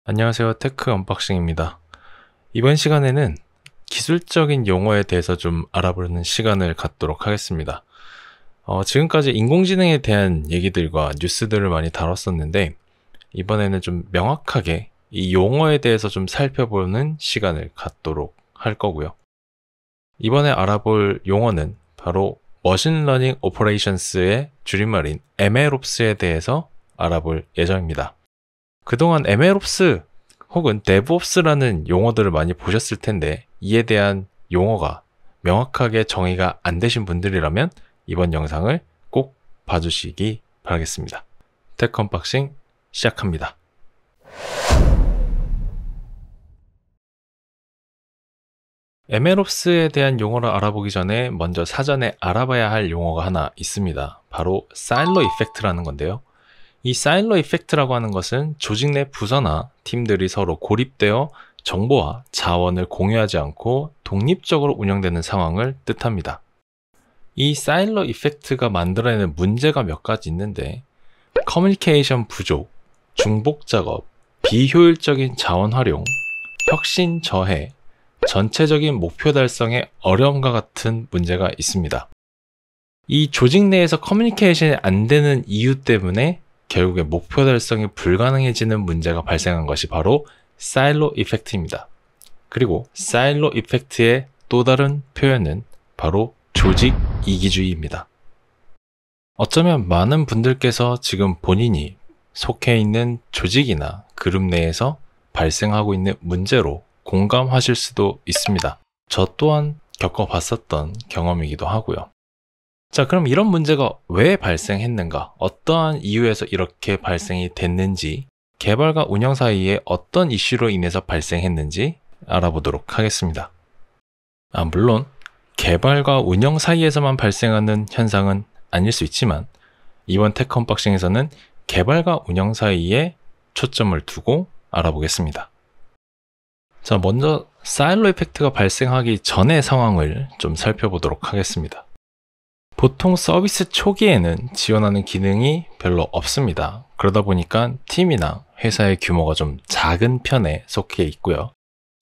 안녕하세요. 테크 언박싱입니다. 이번 시간에는 기술적인 용어에 대해서 좀 알아보는 시간을 갖도록 하겠습니다. 지금까지 인공지능에 대한 얘기들과 뉴스들을 많이 다뤘었는데 이번에는 좀 명확하게 이 용어에 대해서 좀 살펴보는 시간을 갖도록 할 거고요. 이번에 알아볼 용어는 바로 머신러닝 오퍼레이션스의 줄임말인 MLOps에 대해서 알아볼 예정입니다. 그동안 MLOps 혹은 DevOps라는 용어들을 많이 보셨을 텐데 이에 대한 용어가 명확하게 정의가 안 되신 분들이라면 이번 영상을 꼭 봐주시기 바라겠습니다. 테크 언박싱 시작합니다. MLOps에 대한 용어를 알아보기 전에 먼저 사전에 알아봐야 할 용어가 하나 있습니다. 바로 사일로 이펙트라는 건데요. 이 사일로 이펙트라고 하는 것은 조직 내 부서나 팀들이 서로 고립되어 정보와 자원을 공유하지 않고 독립적으로 운영되는 상황을 뜻합니다. 이 사일로 이펙트가 만들어내는 문제가 몇 가지 있는데 커뮤니케이션 부족, 중복 작업, 비효율적인 자원 활용, 혁신 저해, 전체적인 목표 달성의 어려움과 같은 문제가 있습니다. 이 조직 내에서 커뮤니케이션이 안 되는 이유 때문에 결국에 목표 달성이 불가능해지는 문제가 발생한 것이 바로 사일로 이펙트입니다. 그리고 사일로 이펙트의 또 다른 표현은 바로 조직 이기주의입니다. 어쩌면 많은 분들께서 지금 본인이 속해 있는 조직이나 그룹 내에서 발생하고 있는 문제로 공감하실 수도 있습니다. 저 또한 겪어봤었던 경험이기도 하고요. 자, 그럼 이런 문제가 왜 발생했는가? 어떠한 이유에서 이렇게 발생이 됐는지, 개발과 운영 사이에 어떤 이슈로 인해서 발생했는지 알아보도록 하겠습니다. 물론 개발과 운영 사이에서만 발생하는 현상은 아닐 수 있지만 이번 테크 언박싱에서는 개발과 운영 사이에 초점을 두고 알아보겠습니다. 자, 먼저 사일로 이펙트가 발생하기 전의 상황을 좀 살펴보도록 하겠습니다. 보통 서비스 초기에는 지원하는 기능이 별로 없습니다. 그러다 보니까 팀이나 회사의 규모가 좀 작은 편에 속해 있고요.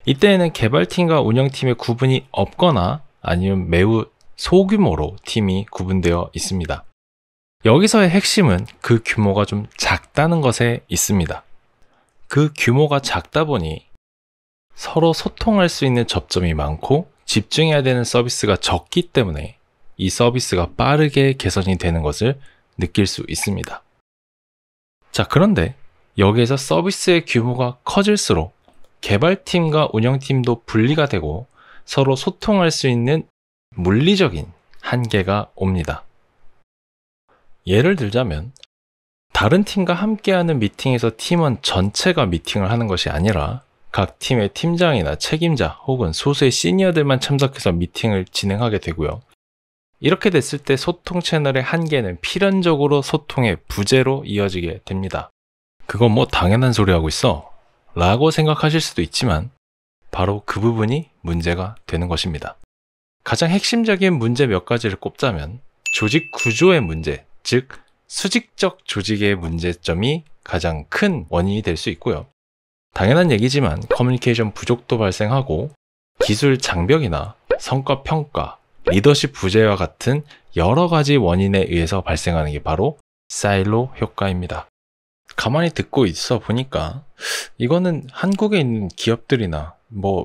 이때에는 개발팀과 운영팀의 구분이 없거나 아니면 매우 소규모로 팀이 구분되어 있습니다. 여기서의 핵심은 그 규모가 좀 작다는 것에 있습니다. 그 규모가 작다 보니 서로 소통할 수 있는 접점이 많고 집중해야 되는 서비스가 적기 때문에 이 서비스가 빠르게 개선이 되는 것을 느낄 수 있습니다. 자, 그런데 여기에서 서비스의 규모가 커질수록 개발팀과 운영팀도 분리가 되고 서로 소통할 수 있는 물리적인 한계가 옵니다. 예를 들자면 다른 팀과 함께하는 미팅에서 팀원 전체가 미팅을 하는 것이 아니라 각 팀의 팀장이나 책임자 혹은 소수의 시니어들만 참석해서 미팅을 진행하게 되고요. 이렇게 됐을 때 소통 채널의 한계는 필연적으로 소통의 부재로 이어지게 됩니다. 그건 뭐 당연한 소리 하고 있어 라고 생각하실 수도 있지만 바로 그 부분이 문제가 되는 것입니다. 가장 핵심적인 문제 몇 가지를 꼽자면 조직 구조의 문제, 즉 수직적 조직의 문제점이 가장 큰 원인이 될 수 있고요. 당연한 얘기지만 커뮤니케이션 부족도 발생하고 기술 장벽이나 성과 평가, 리더십 부재와 같은 여러 가지 원인에 의해서 발생하는 게 바로 사일로 효과입니다. 가만히 듣고 있어 보니까 이거는 한국에 있는 기업들이나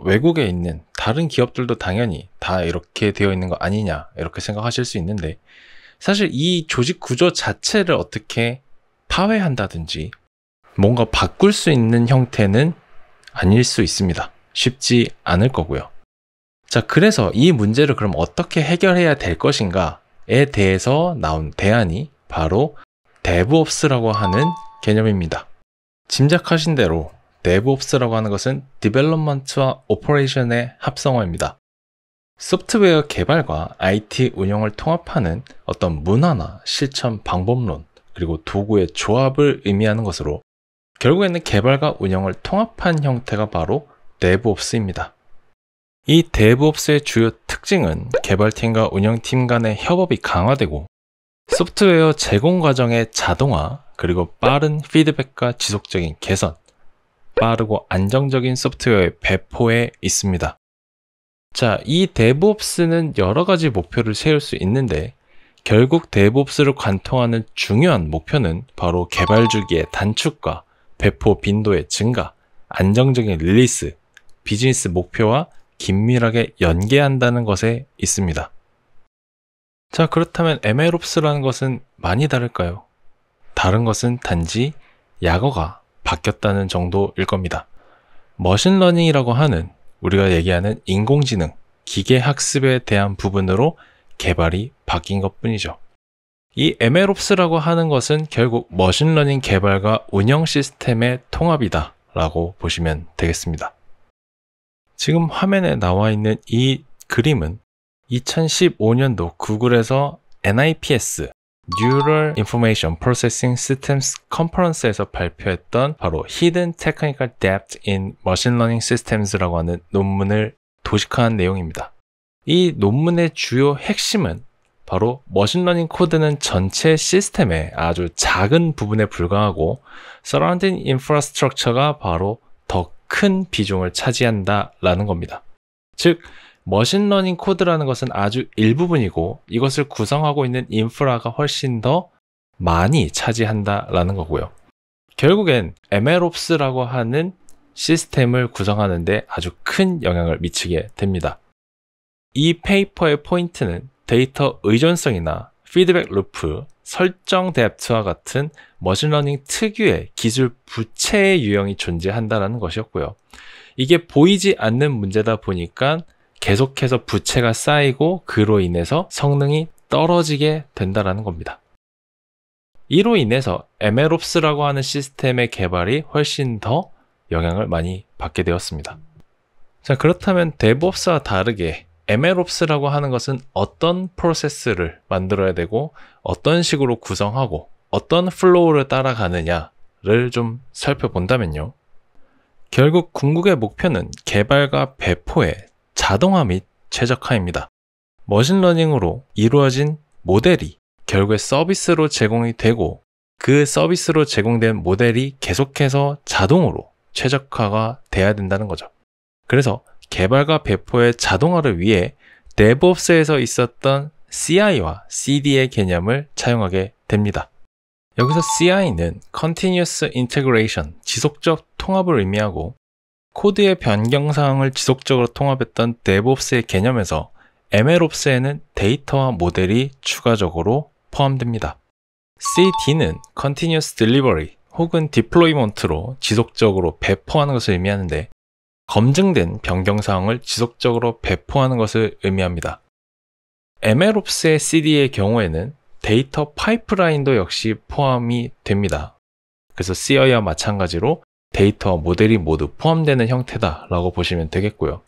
외국에 있는 다른 기업들도 당연히 다 이렇게 되어 있는 거 아니냐 이렇게 생각하실 수 있는데 사실 이 조직 구조 자체를 어떻게 파괴한다든지 뭔가 바꿀 수 있는 형태는 아닐 수 있습니다. 쉽지 않을 거고요. 자, 그래서 이 문제를 그럼 어떻게 해결해야 될 것인가에 대해서 나온 대안이 바로 DevOps라고 하는 개념입니다. 짐작하신 대로 DevOps라고 하는 것은 Development와 Operation의 합성어입니다. 소프트웨어 개발과 IT 운영을 통합하는 어떤 문화나 실천 방법론 그리고 도구의 조합을 의미하는 것으로 결국에는 개발과 운영을 통합한 형태가 바로 DevOps입니다. 이 DevOps의 주요 특징은 개발팀과 운영팀 간의 협업이 강화되고 소프트웨어 제공 과정의 자동화 그리고 빠른 피드백과 지속적인 개선 빠르고 안정적인 소프트웨어의 배포에 있습니다. 자, 이 DevOps는 여러 가지 목표를 세울 수 있는데 결국 DevOps를 관통하는 중요한 목표는 바로 개발 주기의 단축과 배포 빈도의 증가, 안정적인 릴리스, 비즈니스 목표와 긴밀하게 연계한다는 것에 있습니다. 자, 그렇다면 MLOps라는 것은 많이 다를까요? 다른 것은 단지 약어가 바뀌었다는 정도일 겁니다. 머신러닝이라고 하는 우리가 얘기하는 인공지능, 기계학습에 대한 부분으로 개발이 바뀐 것 뿐이죠. 이 MLOps라고 하는 것은 결국 머신러닝 개발과 운영 시스템의 통합이다 라고 보시면 되겠습니다. 지금 화면에 나와 있는 이 그림은 2015년도 구글에서 NIPS Neural Information Processing Systems 컨퍼런스에서 발표했던 바로 Hidden Technical Depth in Machine Learning Systems라고 하는 논문을 도식화한 내용입니다. 이 논문의 주요 핵심은 바로 머신러닝 코드는 전체 시스템의 아주 작은 부분에 불과하고 Surrounding Infrastructure가 바로 더 큰 비중을 차지한다라는 겁니다. 즉, 머신러닝 코드라는 것은 아주 일부분이고 이것을 구성하고 있는 인프라가 훨씬 더 많이 차지한다라는 거고요. 결국엔 MLOps라고 하는 시스템을 구성하는데 아주 큰 영향을 미치게 됩니다. 이 페이퍼의 포인트는 데이터 의존성이나 피드백 루프, 설정 뎁트와 같은 머신러닝 특유의 기술 부채의 유형이 존재한다는 것이었고요. 이게 보이지 않는 문제다 보니까 계속해서 부채가 쌓이고 그로 인해서 성능이 떨어지게 된다는 겁니다. 이로 인해서 MLOps라고 하는 시스템의 개발이 훨씬 더 영향을 많이 받게 되었습니다. 자, 그렇다면 DevOps와 다르게 MLOps라고 하는 것은 어떤 프로세스를 만들어야 되고 어떤 식으로 구성하고 어떤 플로우를 따라가느냐를 좀 살펴본다면요. 결국 궁극의 목표는 개발과 배포의 자동화 및 최적화입니다. 머신러닝으로 이루어진 모델이 결국에 서비스로 제공이 되고 그 서비스로 제공된 모델이 계속해서 자동으로 최적화가 돼야 된다는 거죠. 그래서 개발과 배포의 자동화를 위해 DevOps에서 있었던 CI와 CD의 개념을 차용하게 됩니다. 여기서 CI는 Continuous Integration, 지속적 통합을 의미하고 코드의 변경사항을 지속적으로 통합했던 DevOps의 개념에서 MLOps에는 데이터와 모델이 추가적으로 포함됩니다. CD는 Continuous Delivery 혹은 Deployment로 지속적으로 배포하는 것을 의미하는데 검증된 변경사항을 지속적으로 배포하는 것을 의미합니다. MLOps의 CD의 경우에는 데이터 파이프라인도 역시 포함이 됩니다. 그래서 CI와 마찬가지로 데이터와 모델이 모두 포함되는 형태다라고 보시면 되겠고요.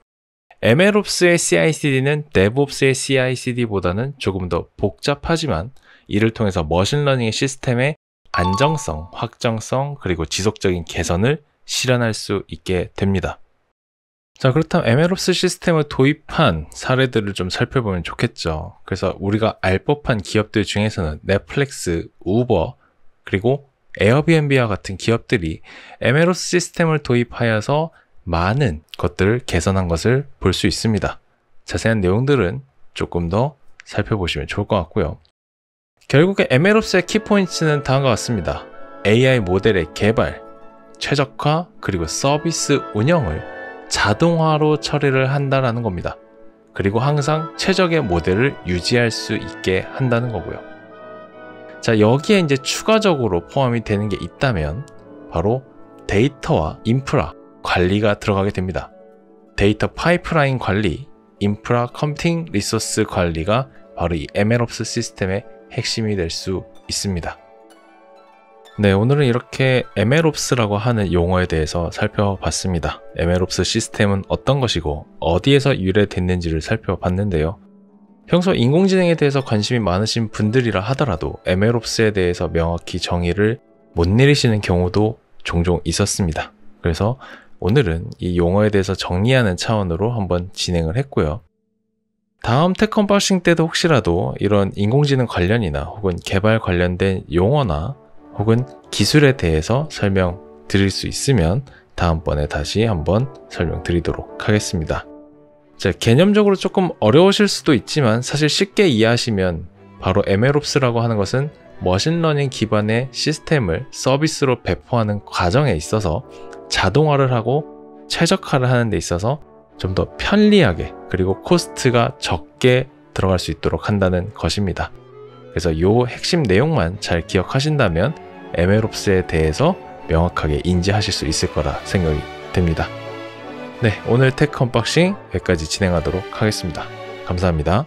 MLOps의 CI/CD는 DevOps의 CI/CD보다는 조금 더 복잡하지만 이를 통해서 머신러닝의 시스템의 안정성, 확정성, 그리고 지속적인 개선을 실현할 수 있게 됩니다. 자, 그렇다면 MLOps 시스템을 도입한 사례들을 좀 살펴보면 좋겠죠. 그래서 우리가 알 법한 기업들 중에서는 넷플릭스, 우버, 그리고 에어비앤비와 같은 기업들이 MLOps 시스템을 도입하여서 많은 것들을 개선한 것을 볼 수 있습니다. 자세한 내용들은 조금 더 살펴보시면 좋을 것 같고요. 결국에 MLOps의 키포인트는 다음과 같습니다. AI 모델의 개발, 최적화, 그리고 서비스 운영을 자동화로 처리를 한다는 겁니다. 그리고 항상 최적의 모델을 유지할 수 있게 한다는 거고요. 자, 여기에 이제 추가적으로 포함이 되는 게 있다면 바로 데이터와 인프라 관리가 들어가게 됩니다. 데이터 파이프라인 관리, 인프라 컴퓨팅 리소스 관리가 바로 이 MLOps 시스템의 핵심이 될 수 있습니다. 네, 오늘은 이렇게 MLOps라고 하는 용어에 대해서 살펴봤습니다. MLOps 시스템은 어떤 것이고 어디에서 유래됐는지를 살펴봤는데요. 평소 인공지능에 대해서 관심이 많으신 분들이라 하더라도 MLOps에 대해서 명확히 정의를 못 내리시는 경우도 종종 있었습니다. 그래서 오늘은 이 용어에 대해서 정리하는 차원으로 한번 진행을 했고요. 다음 테크언박싱 때도 혹시라도 이런 인공지능 관련이나 혹은 개발 관련된 용어나 혹은 기술에 대해서 설명드릴 수 있으면 다음번에 다시 한번 설명드리도록 하겠습니다. 자, 개념적으로 조금 어려우실 수도 있지만 사실 쉽게 이해하시면 바로 MLOps라고 하는 것은 머신러닝 기반의 시스템을 서비스로 배포하는 과정에 있어서 자동화를 하고 최적화를 하는 데 있어서 좀 더 편리하게 그리고 코스트가 적게 들어갈 수 있도록 한다는 것입니다. 그래서 이 핵심 내용만 잘 기억하신다면 MLOps에 대해서 명확하게 인지하실 수 있을 거라 생각이 듭니다. 네, 오늘 테크 언박싱 여기까지 진행하도록 하겠습니다. 감사합니다.